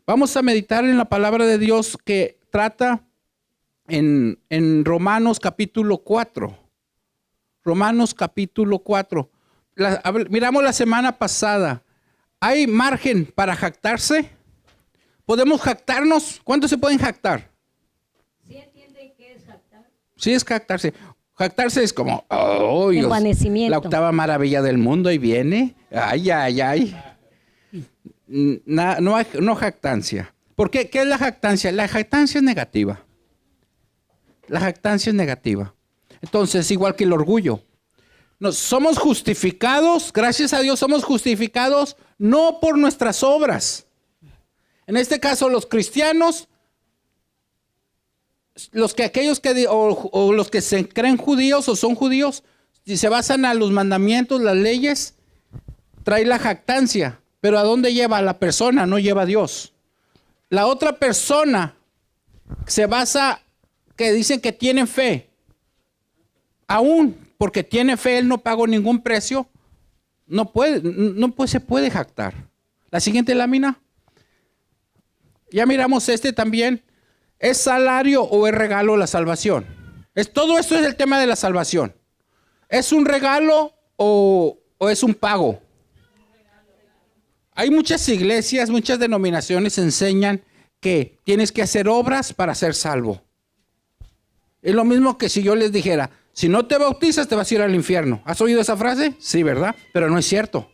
Vamos a meditar en la palabra de Dios que trata en Romanos capítulo 4. Romanos capítulo 4. Miramos la semana pasada. ¿Hay margen para jactarse? ¿Podemos jactarnos? ¿Cuántos se pueden jactar? ¿Sí entienden qué es jactar? Sí, es jactarse. Jactarse es como, oh, Dios, Envanecimiento. la octava maravilla del mundo y viene. Ay, ay, ay. No jactancia. ¿Por qué? ¿Qué es la jactancia? La jactancia es negativa. La jactancia es negativa. Entonces, igual que el orgullo. Somos justificados, gracias a Dios somos justificados no por nuestras obras. En este caso, los cristianos, los que se creen judíos o son judíos, si se basan a los mandamientos, las leyes, trae la jactancia. Pero ¿a dónde lleva a la persona? No lleva a Dios. La otra persona se basa, que dicen que tienen fe. Aún porque tiene fe, él no pagó ningún precio, no se puede jactar. La siguiente lámina. Ya miramos también. ¿Es salario o es regalo la salvación? Todo esto es el tema de la salvación. ¿Es un regalo o es un pago? Hay muchas iglesias, muchas denominaciones enseñan que tienes que hacer obras para ser salvo. Es lo mismo que si yo les dijera, si no te bautizas te vas a ir al infierno. ¿Has oído esa frase? Sí, ¿verdad? Pero no es cierto.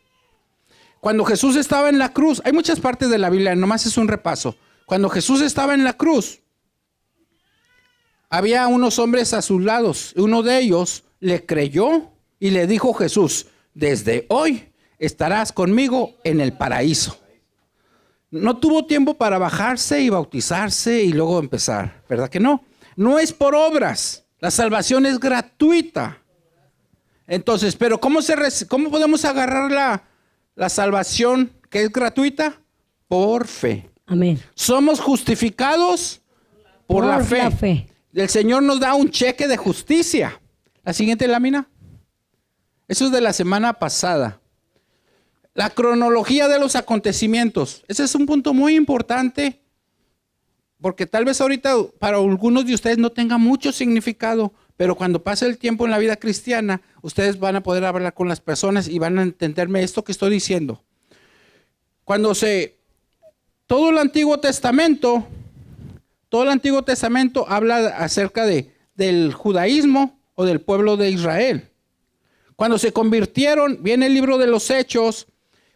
Cuando Jesús estaba en la cruz, hay muchas partes de la Biblia, nomás es un repaso. Cuando Jesús estaba en la cruz, había unos hombres a sus lados. Uno de ellos le creyó y le dijo Jesús, desde hoy estarás conmigo en el paraíso. No tuvo tiempo para bajarse y bautizarse y luego empezar, ¿verdad que no? No es por obras, la salvación es gratuita. Entonces, pero ¿cómo podemos agarrar la salvación que es gratuita? Por fe. Amén. Somos justificados por la fe. El Señor nos da un cheque de justicia. La siguiente lámina. Eso es de la semana pasada. La cronología de los acontecimientos. Ese es un punto muy importante porque tal vez ahorita para algunos de ustedes no tenga mucho significado, pero cuando pase el tiempo en la vida cristiana, ustedes van a poder hablar con las personas y van a entenderme esto que estoy diciendo. Todo el Antiguo Testamento habla acerca del judaísmo o del pueblo de Israel. Cuando se convirtieron, viene el libro de los Hechos.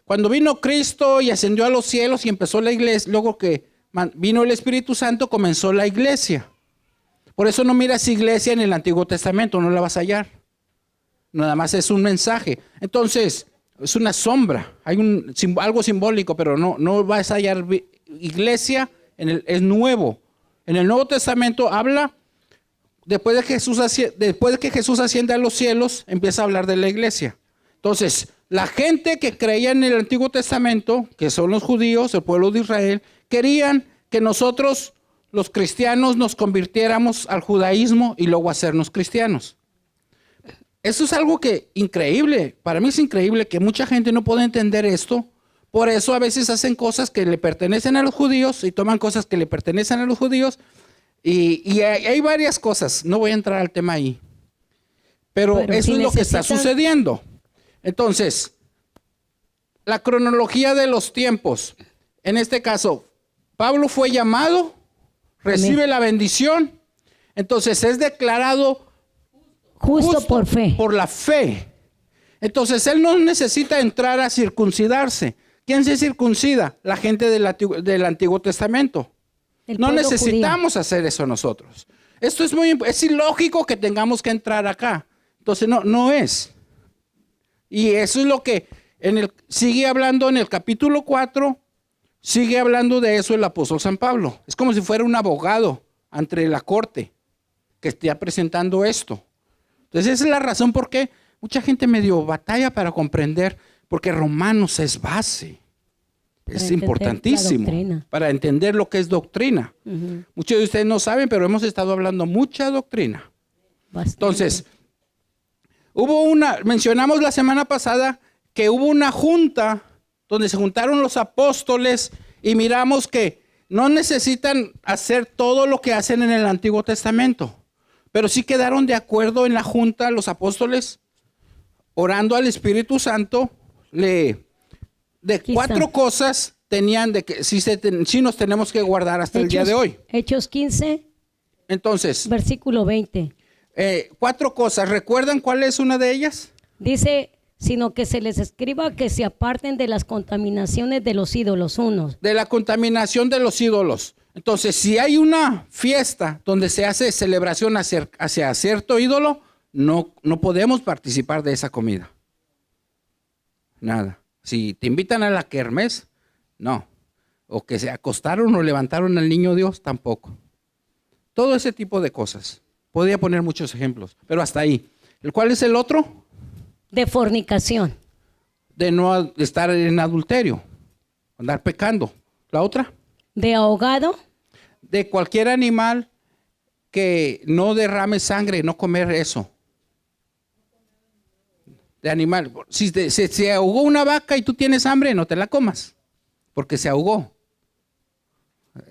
Cuando vino Cristo y ascendió a los cielos y empezó la iglesia, luego que vino el Espíritu Santo, comenzó la iglesia. Por eso no miras iglesia en el Antiguo Testamento, no la vas a hallar. Nada más es un mensaje. Entonces, es una sombra, hay algo simbólico, pero no vas a hallar iglesia, es nuevo. En el Nuevo Testamento habla, después de que Jesús asciende a los cielos, empieza a hablar de la iglesia. Entonces, la gente que creía en el Antiguo Testamento, que son los judíos, el pueblo de Israel, querían que nosotros, los cristianos, nos convirtiéramos al judaísmo y luego hacernos cristianos. Eso es algo increíble. Para mí es increíble que mucha gente no pueda entender esto. Por eso a veces hacen cosas que le pertenecen a los judíos y toman cosas que le pertenecen a los judíos. Y hay varias cosas. No voy a entrar al tema ahí. Pero eso es lo que está sucediendo. Entonces, la cronología de los tiempos. En este caso, Pablo fue llamado, recibe la bendición, entonces es declarado justo por fe. Por la fe. Entonces, él no necesita entrar a circuncidarse. ¿Quién se circuncida? La gente del Antiguo Testamento. No necesitamos judío. Hacer eso nosotros. Esto es ilógico que tengamos que entrar acá. Entonces, no es. Y eso es lo que sigue hablando en el capítulo 4, sigue hablando de eso el apóstol San Pablo. Es como si fuera un abogado ante la corte que esté presentando esto. Entonces esa es la razón por qué mucha gente me dio batalla para comprender, porque Romanos es base. Es importantísimo para entender lo que es doctrina. Uh-huh. Muchos de ustedes no saben, pero hemos estado hablando mucha doctrina. Bastante. Entonces, mencionamos la semana pasada que hubo una junta donde se juntaron los apóstoles y miramos que no necesitan hacer todo lo que hacen en el Antiguo Testamento, pero sí quedaron de acuerdo en la junta los apóstoles, orando al Espíritu Santo, de Aquí 4 está. cosas tenían de que sí nos tenemos que guardar hasta el día de hoy. Hechos 15, Entonces, versículo 20. 4 cosas. ¿Recuerdan cuál es una de ellas? Dice, sino que se les escriba que se aparten de las contaminaciones de los ídolos unos. De la contaminación de los ídolos. Entonces, si hay una fiesta donde se hace celebración hacia cierto ídolo, no podemos participar de esa comida. Nada. Si te invitan a la kermés, no. O que se acostaron o levantaron al niño Dios, tampoco. Todo ese tipo de cosas. Podría poner muchos ejemplos, pero hasta ahí. ¿Cuál es el otro? De fornicación. De no estar en adulterio, andar pecando. ¿La otra? De ahogado. De cualquier animal que no derrame sangre, no comer eso. De animal. Si se ahogó una vaca y tú tienes hambre, no te la comas, porque se ahogó.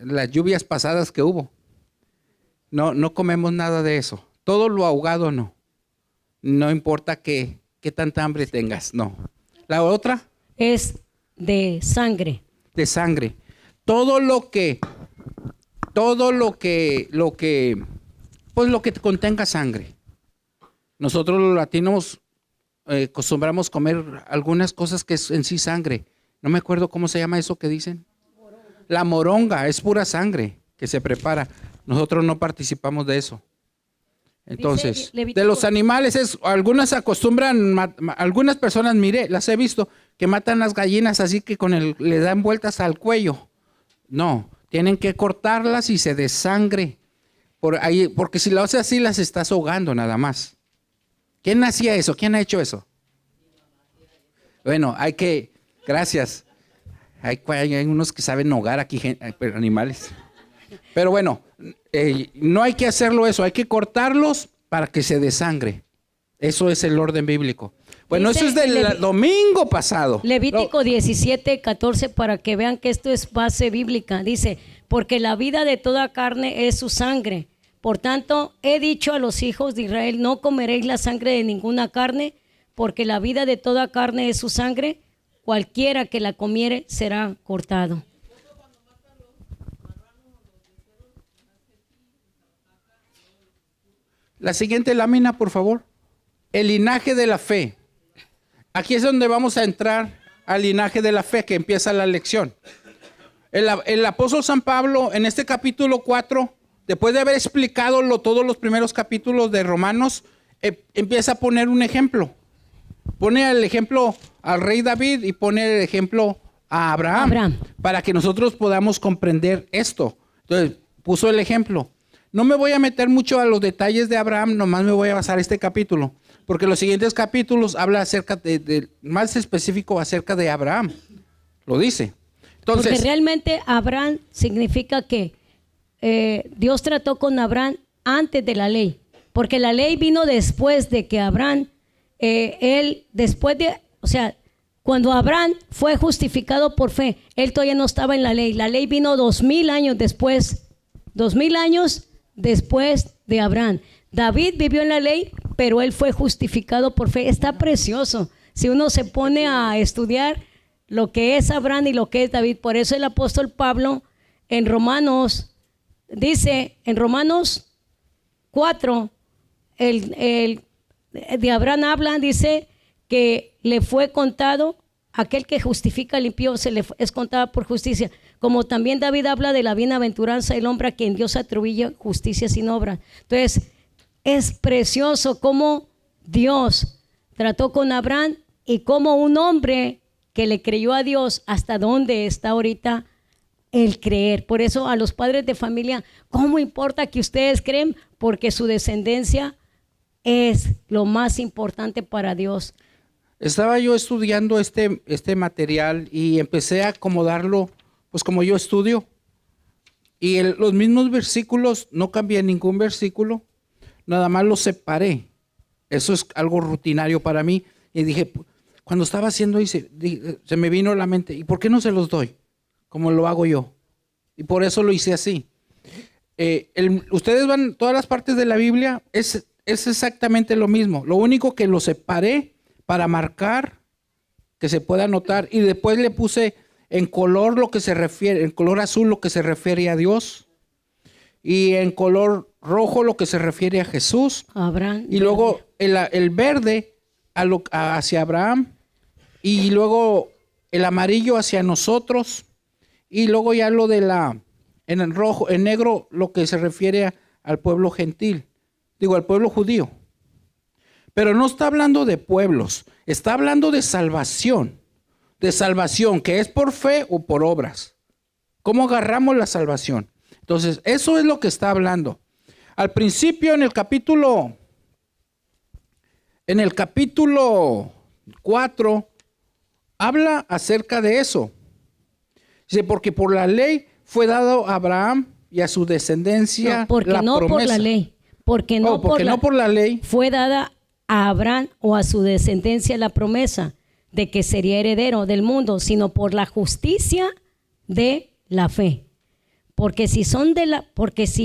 Las lluvias pasadas que hubo. No comemos nada de eso. Todo lo ahogado no. No importa qué tanta hambre tengas, no. La otra, Es de sangre. de sangre. Todo lo que contenga sangre. Nosotros los latinos acostumbramos comer algunas cosas que es en sí sangre. No me acuerdo cómo se llama eso que dicen. La moronga es pura sangre que se prepara. Nosotros no participamos de eso. Entonces, Dice Levítico, de los animales, algunas acostumbran, algunas personas, mire, las he visto, que matan las gallinas así que le dan vueltas al cuello. No, tienen que cortarlas y se desangre. Porque si lo hace así, las estás ahogando nada más. ¿Quién hacía eso? ¿Quién ha hecho eso? Bueno, gracias. Hay unos que saben ahogar aquí animales. Pero bueno, no hay que hacerlo eso, hay que cortarlos para que se desangre. Eso es el orden bíblico. Bueno, Dice eso es del domingo pasado. Levítico 17, 14, para que vean que esto es base bíblica. Dice, porque la vida de toda carne es su sangre. Por tanto, he dicho a los hijos de Israel, no comeréis la sangre de ninguna carne, porque la vida de toda carne es su sangre. Cualquiera que la comiere será cortado. La siguiente lámina, por favor. El linaje de la fe. Aquí es donde vamos a entrar al linaje de la fe, que empieza la lección. El apóstol San Pablo, en este capítulo 4, después de haber explicado todos los primeros capítulos de Romanos, empieza a poner un ejemplo. Pone el ejemplo al rey David y pone el ejemplo a Abraham. Para que nosotros podamos comprender esto. Entonces, puso el ejemplo. No me voy a meter mucho a los detalles de Abraham, nomás me voy a basar en este capítulo, porque los siguientes capítulos habla acerca más específico acerca de Abraham. Lo dice. Entonces, porque realmente Abraham significa que Dios trató con Abraham antes de la ley, porque la ley vino después de que Abraham, cuando Abraham fue justificado por fe, él todavía no estaba en la ley. La ley vino 2000 años después, 2000 años después de Abraham. David vivió en la ley, pero él fue justificado por fe. Está precioso. Si uno se pone a estudiar lo que es Abraham y lo que es David, por eso el apóstol Pablo en Romanos dice, en Romanos 4, de Abraham habla, dice que le fue contado, aquel que justifica al impío es contado por justicia. Como también David habla de la bienaventuranza del hombre a quien Dios atribuye justicia sin obra. Entonces, es precioso cómo Dios trató con Abraham y cómo un hombre que le creyó a Dios, hasta dónde está ahorita el creer. Por eso a los padres de familia, ¿cómo importa que ustedes creen? Porque su descendencia es lo más importante para Dios. Estaba yo estudiando este material y empecé a acomodarlo, pues como yo estudio. Y los mismos versículos, no cambié ningún versículo, nada más los separé. Eso es algo rutinario para mí. Y dije, cuando estaba haciendo se me vino a la mente, ¿y por qué no se los doy? Como lo hago yo. Y por eso lo hice así. Ustedes van todas las partes de la Biblia, es exactamente lo mismo. Lo único que lo separé para marcar, que se pueda notar, y después le puse en color lo que se refiere, en color azul lo que se refiere a Dios, y en color rojo lo que se refiere a Jesús, Abraham, y luego el verde hacia Abraham, y luego el amarillo hacia nosotros, y luego ya lo de en el rojo, en negro, lo que se refiere al pueblo gentil, al pueblo judío. Pero no está hablando de pueblos, está hablando de salvación, que es por fe o por obras. ¿Cómo agarramos la salvación? Entonces, eso es lo que está hablando. Al principio, en el capítulo 4, habla acerca de eso. Dice, porque por la ley fue dado a Abraham y a su descendencia no, porque la no promesa. Por la ley, porque no por la ley fue dada a Abraham o a su descendencia la promesa de que sería heredero del mundo, sino por la justicia de la fe. Porque si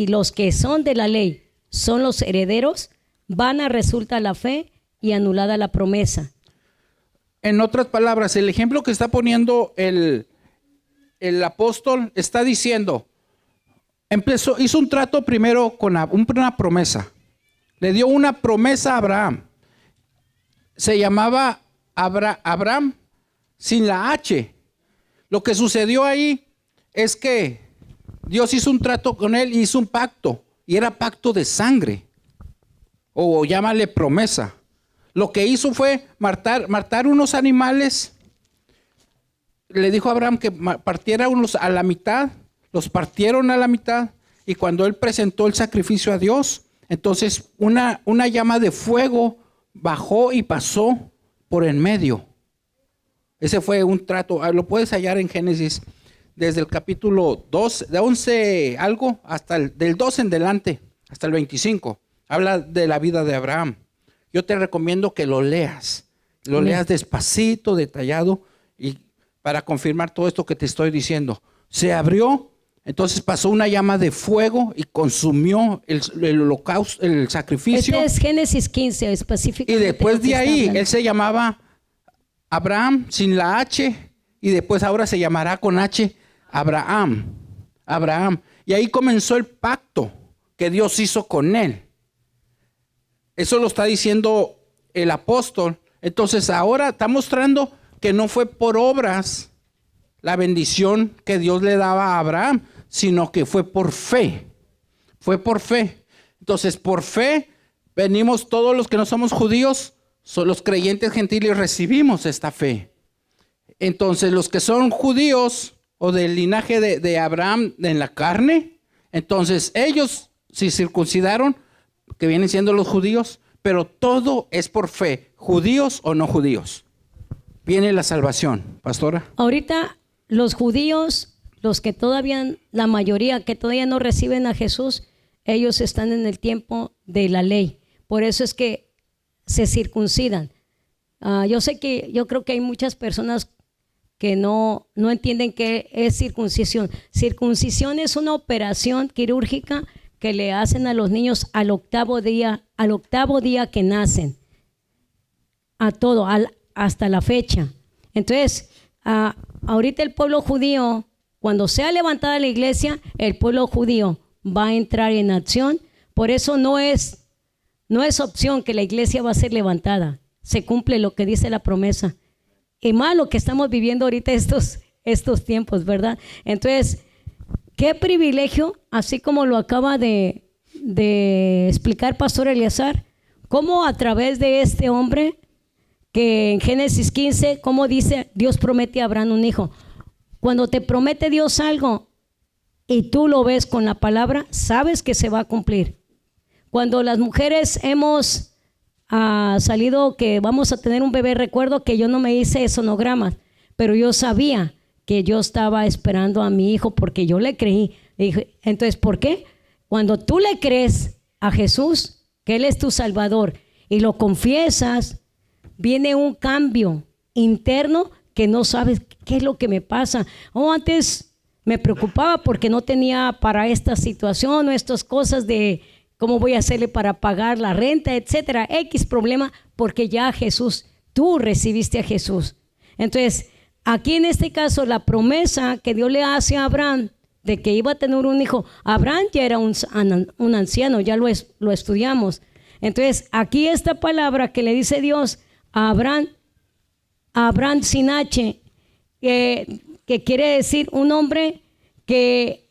los que son de la ley son los herederos, vana resulta la fe y anulada la promesa. En otras palabras, el ejemplo que está poniendo el apóstol está diciendo, hizo un trato primero con una promesa. Le dio una promesa a Abraham. Se llamaba Abraham sin la H. Lo que sucedió ahí es que Dios hizo un trato con él y hizo un pacto. Y era pacto de sangre. O llámale promesa. Lo que hizo fue matar unos animales. Le dijo a Abraham que partiera unos a la mitad. Los partieron a la mitad. Y cuando él presentó el sacrificio a Dios, entonces una llama de fuego bajó y pasó por en medio. Ese fue un trato. Lo puedes hallar en Génesis desde el capítulo 2, de 11 algo, hasta del 2 en delante, hasta el 25. Habla de la vida de Abraham. Yo te recomiendo que lo leas. Lo leas despacito, detallado, y para confirmar todo esto que te estoy diciendo. Se abrió, entonces pasó una llama de fuego y consumió el holocausto, el sacrificio. Este es Génesis 15 específicamente. Y después de ahí, él se llamaba Abraham sin la H, y después ahora se llamará con H Abraham. Y ahí comenzó el pacto que Dios hizo con él. Eso lo está diciendo el apóstol. Entonces ahora está mostrando que no fue por obras la bendición que Dios le daba a Abraham, sino que fue por fe. Fue por fe. Entonces, por fe venimos todos los que no somos judíos, son los creyentes gentiles, recibimos esta fe. Entonces, los que son judíos o del linaje de Abraham en la carne, entonces ellos se circuncidaron, que vienen siendo los judíos, pero todo es por fe, judíos o no judíos. Viene la salvación, pastora. Ahorita los judíos, los que todavía, la mayoría que todavía no reciben a Jesús, ellos están en el tiempo de la ley. Por eso es que se circuncidan. Yo creo que hay muchas personas que no entienden qué es circuncisión. Circuncisión es una operación quirúrgica que le hacen a los niños al octavo día que nacen. Hasta la fecha. Entonces, ahorita el pueblo judío, cuando sea levantada la iglesia, el pueblo judío va a entrar en acción. Por eso no es opción que la iglesia va a ser levantada. Se cumple lo que dice la promesa. Y más lo que estamos viviendo ahorita estos tiempos, ¿verdad? Entonces, qué privilegio, así como lo acaba de explicar Pastor Eleazar, cómo a través de este hombre, que en Génesis 15, como dice, Dios promete a Abraham un hijo. Cuando te promete Dios algo y tú lo ves con la palabra, sabes que se va a cumplir. Cuando las mujeres hemos salido que vamos a tener un bebé, recuerdo que yo no me hice sonogramas, pero yo sabía que yo estaba esperando a mi hijo porque yo le creí. Entonces, ¿por qué? Cuando tú le crees a Jesús, que Él es tu Salvador, y lo confiesas, viene un cambio interno que no sabes qué es lo que me pasa. Antes me preocupaba porque no tenía para esta situación o estas cosas de cómo voy a hacerle para pagar la renta, etcétera. X problema, porque ya Jesús, tú recibiste a Jesús. Entonces, aquí en este caso, la promesa que Dios le hace a Abraham de que iba a tener un hijo, Abraham ya era un anciano, ya lo estudiamos. Entonces, aquí esta palabra que le dice Dios a Abraham sin H, que quiere decir un hombre que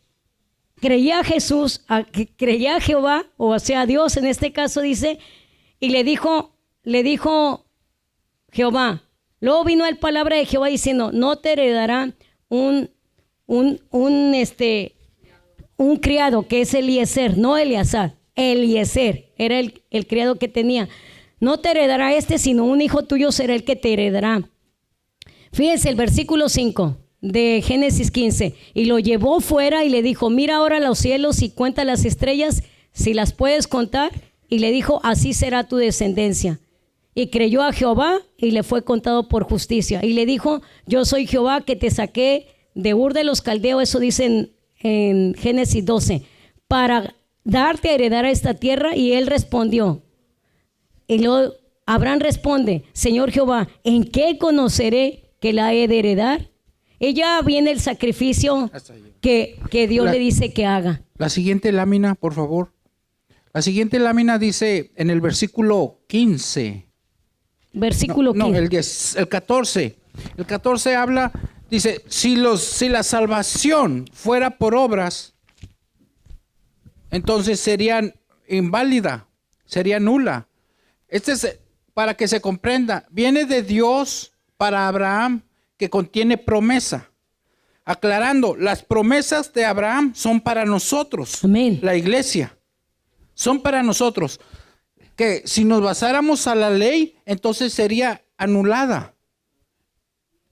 creía a Jesús, que creía a Jehová, o sea, a Dios en este caso dice, y le dijo Jehová. Luego vino la palabra de Jehová diciendo, no te heredará un criado, que es Eliezer, no Eleazar, Eliezer, era el criado que tenía. No te heredará sino un hijo tuyo será el que te heredará. Fíjense el versículo 5 de Génesis 15. Y lo llevó fuera y le dijo, mira ahora los cielos y cuenta las estrellas, si las puedes contar. Y le dijo, así será tu descendencia. Y creyó a Jehová y le fue contado por justicia. Y le dijo, yo soy Jehová que te saqué de Ur de los Caldeos, eso dice en Génesis 12, para darte a heredar a esta tierra. Y él respondió, y luego Abraham responde, Señor Jehová, ¿en qué conoceré que la he de heredar? Y ya viene el sacrificio que Dios le dice que haga. La siguiente lámina, por favor. La siguiente lámina dice en el versículo 15. Versículo 15. No, el 14. El 14 habla, dice, si la salvación fuera por obras, entonces sería inválida, sería nula. Este es para que se comprenda. Viene de Dios para Abraham, que contiene promesa. Aclarando, las promesas de Abraham son para nosotros. Amén. La iglesia. Son para nosotros. Que si nos basáramos a la ley, entonces sería anulada.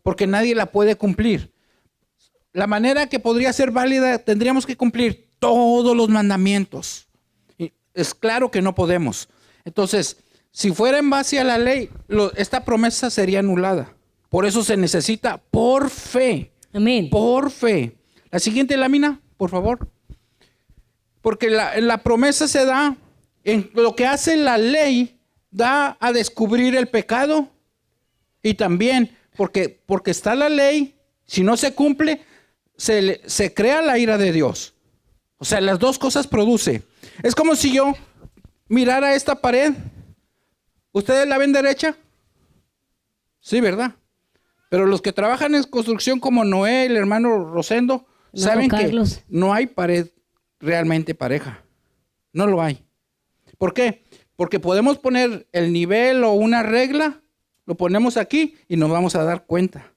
Porque nadie la puede cumplir. La manera que podría ser válida, tendríamos que cumplir todos los mandamientos. Y es claro que no podemos. Entonces, si fuera en base a la ley, esta promesa sería anulada. Por eso se necesita por fe. Amén. Por fe. La siguiente lámina, por favor. Porque la promesa se da en lo que hace la ley, da a descubrir el pecado. Y también porque está la ley, si no se cumple, se crea la ira de Dios. O sea, las dos cosas produce. Es como si yo mirara esta pared. ¿Ustedes la ven derecha? Sí, ¿verdad? Pero los que trabajan en construcción como Noé, el hermano Rosendo, saben Carlos, que no hay pared realmente pareja. No lo hay. ¿Por qué? Porque podemos poner el nivel o una regla, lo ponemos aquí y nos vamos a dar cuenta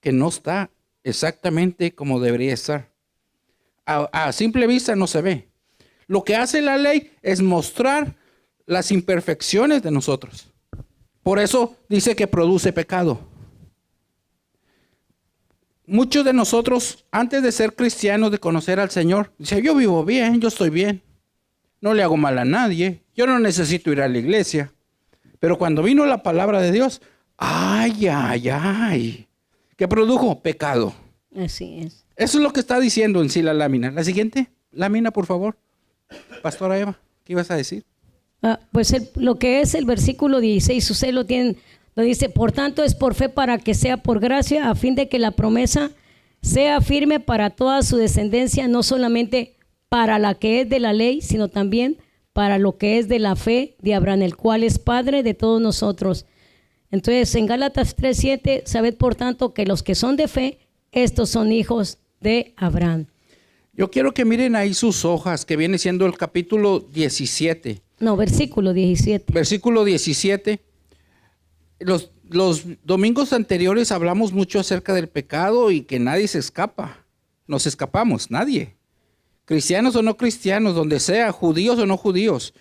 que no está exactamente como debería estar. A simple vista no se ve. Lo que hace la ley es mostrar las imperfecciones de nosotros. Por eso dice que produce pecado. Muchos de nosotros, antes de ser cristianos, de conocer al Señor, dicen, yo vivo bien, yo estoy bien. No le hago mal a nadie. Yo no necesito ir a la iglesia. Pero cuando vino la palabra de Dios, ¡ay! ¿Qué produjo? Pecado. así es. Eso es lo que está diciendo en sí la lámina. La siguiente lámina, por favor. Pastora Eva, ¿qué ibas a decir? Pues lo que es el versículo 16, usted lo dice, por tanto es por fe para que sea por gracia, a fin de que la promesa sea firme para toda su descendencia, no solamente para la que es de la ley, sino también para lo que es de la fe de Abraham, el cual es Padre de todos nosotros. Entonces, en Gálatas 3:7, sabed por tanto que los que son de fe, estos son hijos de Abraham. Yo quiero que miren ahí sus hojas, que viene siendo el capítulo 17. No, versículo 17. Versículo 17. Los domingos anteriores hablamos mucho acerca del pecado y que nadie se escapa. Nos escapamos, nadie. Cristianos o no cristianos, donde sea, judíos o no judíos.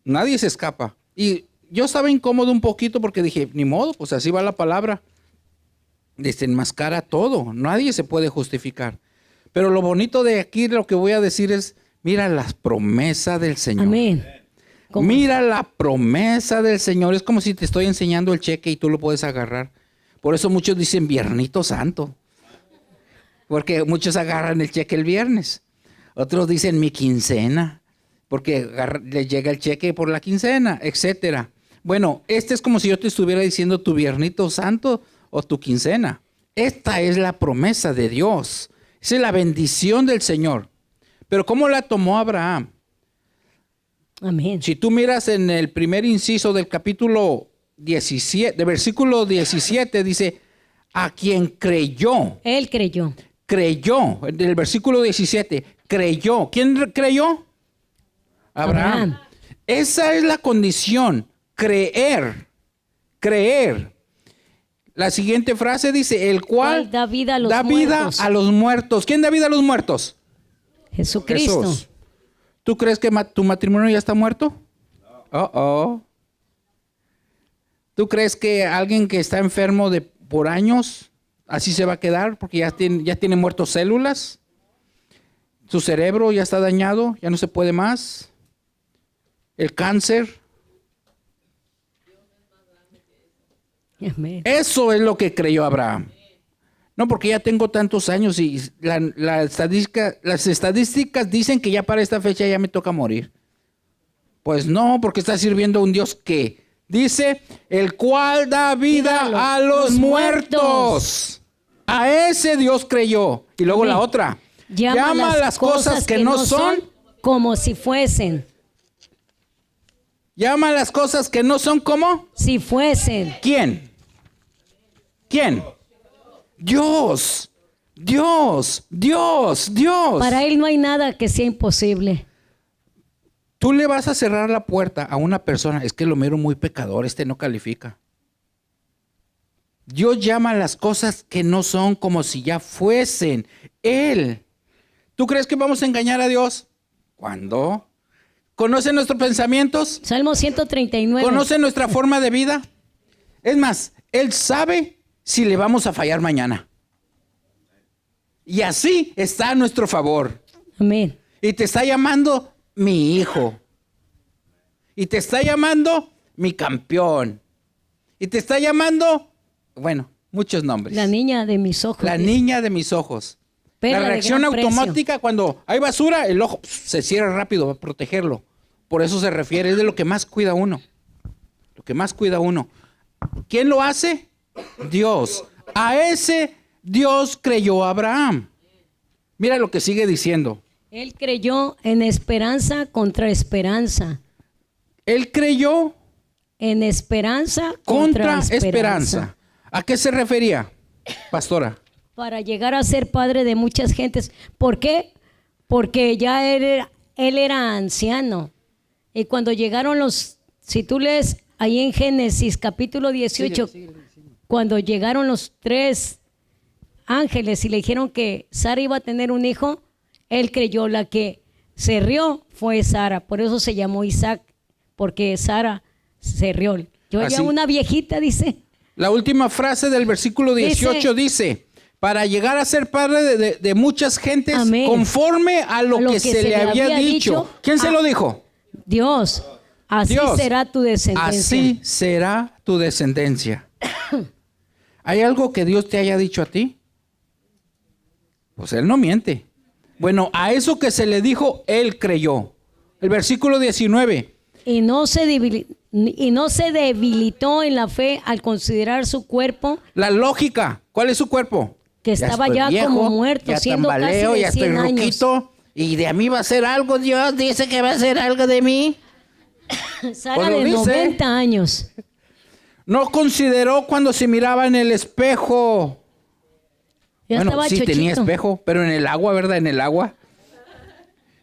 Nadie se escapa. Y yo estaba incómodo un poquito porque dije, ni modo, pues así va la palabra. Desenmascara todo. Nadie se puede justificar. Pero lo bonito de aquí, lo que voy a decir es, mira las promesas del Señor. Amén. Mira la promesa del Señor. Es como si te estoy enseñando el cheque y tú lo puedes agarrar. Por eso muchos dicen Viernito Santo. Porque muchos agarran el cheque el viernes. Otros dicen mi quincena, porque les llega el cheque por la quincena, etcétera. Bueno, este es como si yo te estuviera diciendo tu viernito santo o tu quincena. Esta es la promesa de Dios. Esa es la bendición del Señor. Pero ¿cómo la tomó Abraham? Amén. Si tú miras en el primer inciso del capítulo 17, de versículo 17, dice, a quien creyó. Él creyó. Creyó, del versículo 17, creyó. ¿Quién creyó? Abraham. Esa es la condición, creer, creer. La siguiente frase dice, el cual da vida a los muertos. ¿Quién da vida a los muertos? Jesucristo. Jesús. ¿Tú crees que tu matrimonio ya está muerto? No. ¿Tú crees que alguien que está enfermo por años, así se va a quedar porque ya tiene muertos células? Su cerebro ya está dañado, ya no se puede más. El cáncer. Amén. Eso es lo que creyó Abraham. No, porque ya tengo tantos años y las estadísticas dicen que ya para esta fecha ya me toca morir. Pues no, porque está sirviendo a un Dios que dice, el cual da vida a los muertos. A ese Dios creyó. Y luego la otra. Llama las cosas que no son como si fuesen. Llama las cosas que no son como si fuesen. ¿Quién? ¿Quién? Dios. Para Él no hay nada que sea imposible. Tú le vas a cerrar la puerta a una persona, es que lo miro muy pecador, no califica. Dios llama las cosas que no son como si ya fuesen. Él. ¿Tú crees que vamos a engañar a Dios? ¿Cuándo? ¿Conoce nuestros pensamientos? Salmo 139. ¿Conoce nuestra forma de vida? Es más, Él sabe si le vamos a fallar mañana. Y así está a nuestro favor. Amén. Y te está llamando mi hijo. Y te está llamando mi campeón. Y te está llamando, bueno, muchos nombres. La niña de mis ojos. La niña de mis ojos. Perla la reacción de gran automática precio. cuando hay basura, el ojo se cierra rápido para protegerlo. Por eso se refiere, es de lo que más cuida uno. Lo que más cuida uno. ¿Quién lo hace? Dios. A ese Dios creyó Abraham. Mira lo que sigue diciendo. Él creyó en esperanza contra esperanza. Él creyó En esperanza contra esperanza. ¿A qué se refería, pastora? Para llegar a ser padre de muchas gentes. ¿Por qué? Porque ya él era anciano. Y cuando llegaron si tú lees ahí en Génesis capítulo 18, cuando llegaron los 3 ángeles y le dijeron que Sara iba a tener un hijo, él creyó. La que se rió fue Sara. Por eso se llamó Isaac, porque Sara se rió. Yo ya una viejita, dice. La última frase del versículo 18 dice, para llegar a ser padre de muchas gentes, amén, conforme a lo que se le había dicho. ¿Quién se lo dijo? Dios. Así Dios. será tu descendencia. Así será tu descendencia. ¿Hay algo que Dios te haya dicho a ti? Pues Él no miente. Bueno, a eso que se le dijo, Él creyó. El versículo 19. Y no se debilitó en la fe al considerar su cuerpo. La lógica. ¿Cuál es su cuerpo? Que estaba ya viejo, como muerto, ya siendo tambaleo, casi de ya estoy 100 años. ruquito. Y de mí va a hacer algo, Dios dice que va a hacer algo de mí. Sara Pues lo de dice. 90 años. No consideró cuando se miraba en el espejo. Ya Bueno, estaba sí chochito. tenía espejo, pero en el agua, ¿verdad? En el agua.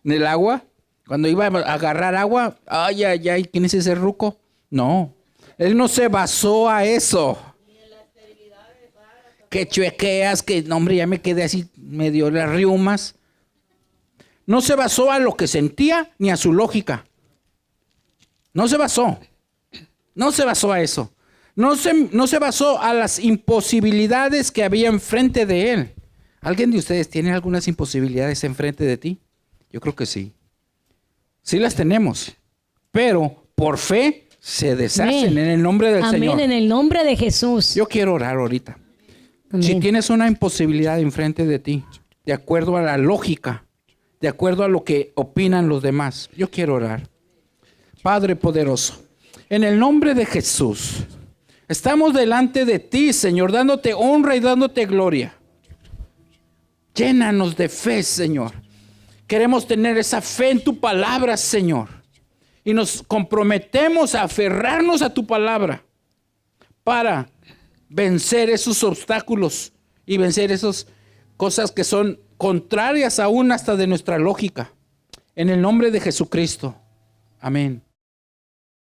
En el agua. Cuando iba a agarrar agua, ay, ¿quién es ese ruco? No, él no se basó a eso. Que chuequeas, que no, hombre, ya me quedé así medio las riumas. No se basó a lo que sentía ni a su lógica. No se basó. No se basó a eso. No se basó a las imposibilidades que había enfrente de él. ¿Alguien de ustedes tiene algunas imposibilidades enfrente de ti? Yo creo que sí. Sí las tenemos. Pero por fe se deshacen. Amén. En el nombre del Amén, Señor. en el nombre de Jesús. Yo quiero orar ahorita. Amén. Si tienes una imposibilidad enfrente de ti, de acuerdo a la lógica, de acuerdo a lo que opinan los demás, yo quiero orar. Padre poderoso, en el nombre de Jesús, estamos delante de ti, Señor, dándote honra y dándote gloria. Llénanos de fe, Señor. Queremos tener esa fe en tu palabra, Señor. Y nos comprometemos a aferrarnos a tu palabra para vencer esos obstáculos y vencer esas cosas que son contrarias aún hasta de nuestra lógica. En el nombre de Jesucristo. Amén.